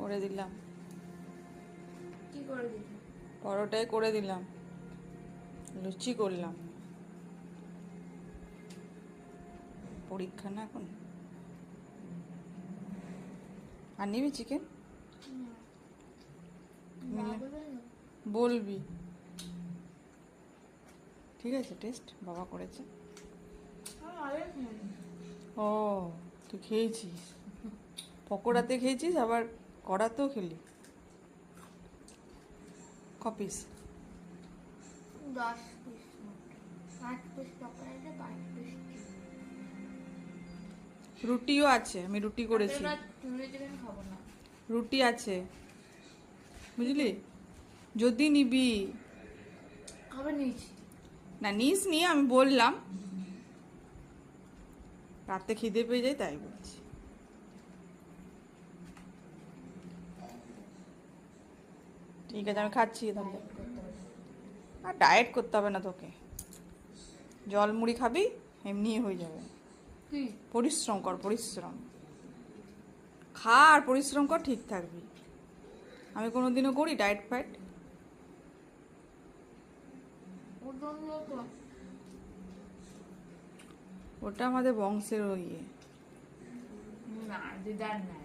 করে দিলাম। কি করে দিলি? পরোটাই করে দিলাম, লুচি করলাম। পরীক্ষা না এখন। আর নিবি চিকেন? বলবি। ঠিক আছে, টেস্ট বাবা করেছে। ও, তুই খেয়েছিস, পকোড়াতে খেয়েছিস, আবার কড়াতেও খেলি। ক piece? 10 piece, 8 piece pakora, 5 piece রুটিও আছে, আমি রুটি করেছি। চিকেন খাবো না। রুটি আছে, বুঝলি? যদি নিবি। খাবার নিয়েছি না নিস নি, আমি বললাম রাতে খিদে পেয়ে যায় তাই বলছি। ঠিক আছে, আমি খাচ্ছি তাহলে। আর ডায়েট করতে হবে না তোকে, জল মুড়ি খাবি, এমনি হয়ে যাবে। পরিশ্রম কর, পরিশ্রম খা আর পরিশ্রম কর, ঠিক থাকবি। আমি কোনোদিনও করি ডায়েট ফাইট? ওটা আমাদের বংশের ইয়ে। না, দিদার নাই।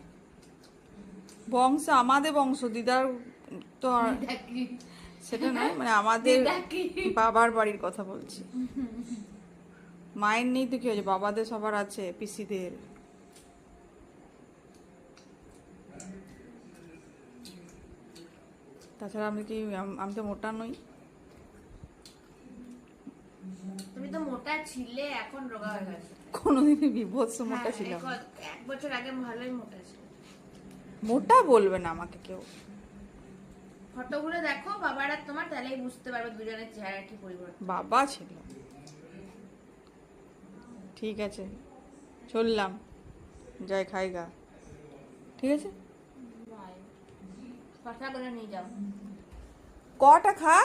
বংশ, আমাদের বংশ, দিদার তো সেটা নয়, মানে আমাদের বাবার বাড়ির কথা বলছি। মায়ের নেই তো কি হয়েছে, বাবাদের সবার আছে, পিসিদের। তাছাড়া আমি কি, আমি তো মোটা নই। তুমি তো মোটা ছিলে, এখন রোগা হয়ে গেছে। কোনোদিনই বিভৎস মোটা ছিলাম। 1 বছর আগে ভালোই মোটা ছিল। মোটা বলবে না আমাকে কেউ। ফটোগুলো দেখো বাবার আর তোমার, তাহলেই বুঝতে পারবে দুজনের চেহারা কি পরিবর্তন। বাবা ছিল। ঠিক আছে, চললাম, যাই খাইগা। ঠিক আছে, কথা বলে নিয়ে যাও। কটা খা।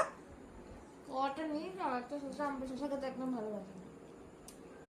কটা নিয়ে যাও, একটা শসা, আমার শসা খেতে একদম ভালো লাগে না।